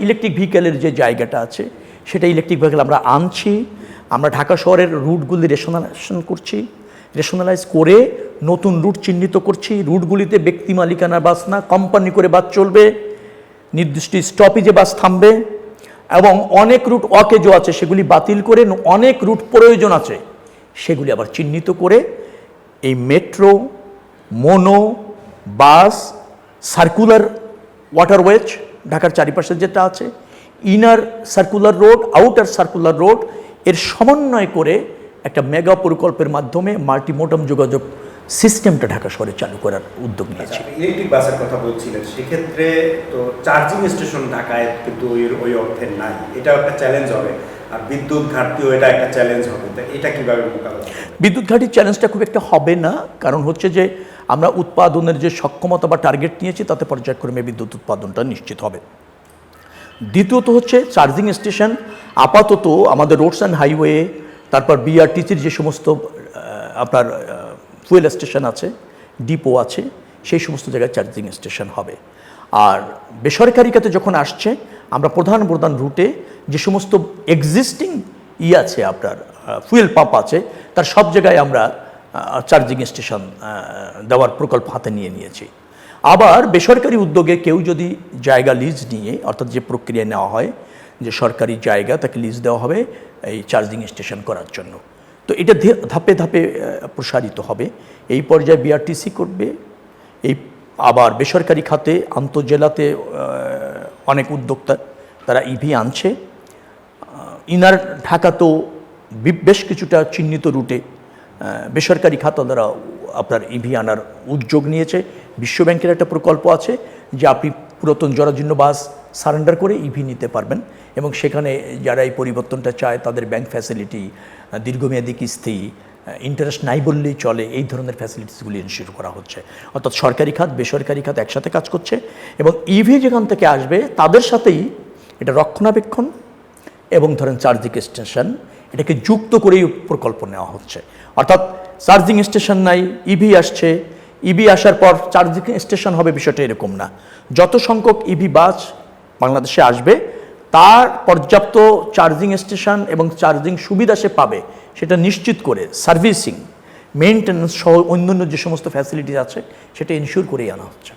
Electric ভেহিকেলের যে জায়গাটা আছে সেটা ইলেকট্রিক ভেহিকেল আমরা আনছি, আমরা ঢাকা শহরের রুটগুলি রেশনালাইজ করে নতুন রুট চিহ্নিত করছি। রুটগুলিতে ব্যক্তি মালিকানার বাস না, কোম্পানি করে বাস চলবে, নির্দিষ্ট স্টপেজে বাস থামবে, এবং অনেক রুট অকেজো আছে সেগুলি বাতিল করে অনেক রুট প্রয়োজন আছে সেগুলি আবার চিহ্নিত করে এই মেট্রো, মোনো, বাস, সার্কুলার ওয়াটারওয়েজ ঢাকার চারিপাশে যেটা আছে, inner circular road, outer circular road এর সমন্বয় করে একটা মেগা প্রকল্পের মাধ্যমে মাল্টিমোডাম যোগাযোগ সিস্টেমটা ঢাকা শহরে চালু করার উদ্যোগ নিয়েছে। ইলেকট্রিক বাসের কথা বলছিলেন, সেক্ষেত্রে তো চার্জিং স্টেশন ঢাকায় কিন্তু ওই অর্থে নাই, এটা একটা চ্যালেঞ্জ হবে। আর বিদ্যুৎ ঘাটতিও এটা একটা চ্যালেঞ্জ হবে, তো এটা কীভাবে মোকাবেলা? বিদ্যুৎ ঘাটির চ্যালেঞ্জটা খুব একটা হবে না, কারণ হচ্ছে যে আমরা উৎপাদনের যে সক্ষমতা বা টার্গেট নিয়েছি তাতে পর্যায়ক্রমে বিদ্যুৎ উৎপাদনটা নিশ্চিত হবে। দ্বিতীয়ত হচ্ছে চার্জিং স্টেশন আপাতত আমাদের রোডস অ্যান্ড হাইওয়ে, তারপর বিআরটিসির যে সমস্ত আপনার ফুয়েল স্টেশন আছে, ডিপো আছে, সেই সমস্ত জায়গায় চার্জিং স্টেশন হবে। আর বেসরকারি খাতে যখন আসছে আমরা প্রধান রুটে যে সমস্ত এক্সিস্টিং আছে আপনার ফুয়েল পাম্প আছে তার সব জায়গায় আমরা চার্জিং স্টেশন দেওয়ার প্রকল্প হাতে নিয়েছি। আবার বেসরকারি উদ্যোগে কেউ যদি জায়গা লিজ নিয়ে, অর্থাৎ যে প্রক্রিয়া নেওয়া হয় যে সরকারি জায়গা তাকে লিজ দেওয়া হবে এই চার্জিং স্টেশন করার জন্য, তো এটা ধাপে ধাপে প্রসারিত হবে। এই পর্যায়ে বিআরটিসি করবে, এই আবার বেসরকারি খাতে আন্তঃজেলাতে অনেক উদ্যোক্তা তারা ইভি আনছে। ইনার ঢাকা তো বেশ কিছুটা চিহ্নিত রুটে বেসরকারি খাত দ্বারা আপনার ইভি আনার উদ্যোগ নিয়েছে। বিশ্বব্যাংকের একটা প্রকল্প আছে যে আপনি পুরাতন জরাজীর্ণ বাস সারেন্ডার করে ইভি নিতে পারবেন, এবং সেখানে যারা এই পরিবর্তনটা চায় তাদের ব্যাংক ফ্যাসিলিটি, দীর্ঘমেয়াদী কিস্তি, ইন্টারেস্ট নাই বললেই চলে, এই ধরনের ফ্যাসিলিটিসগুলি ইনশিওর করা হচ্ছে। অর্থাৎ সরকারি খাত বেসরকারি খাত একসাথে কাজ করছে, এবং ইভি যেখান থেকে আসবে তাদের সাথেই এটা রক্ষণাবেক্ষণ এবং ধরেন চার্জিং স্টেশন এটাকে যুক্ত করেই প্রকল্প নেওয়া হচ্ছে। অর্থাৎ চার্জিং স্টেশন নাই, ইভি আসছে, ইভি আসার পর চার্জিং স্টেশন হবে, বিষয়টা এরকম না। যত সংখ্যক ইভি বাস বাংলাদেশে আসবে তার পর্যাপ্ত চার্জিং স্টেশন এবং চার্জিং সুবিধা সে পাবে সেটা নিশ্চিত করে সার্ভিসিং, মেইনটেন্যান্স সহ অন্যান্য যে সমস্ত ফ্যাসিলিটিস আছে সেটা ইনশিওর করেই আনা হচ্ছে।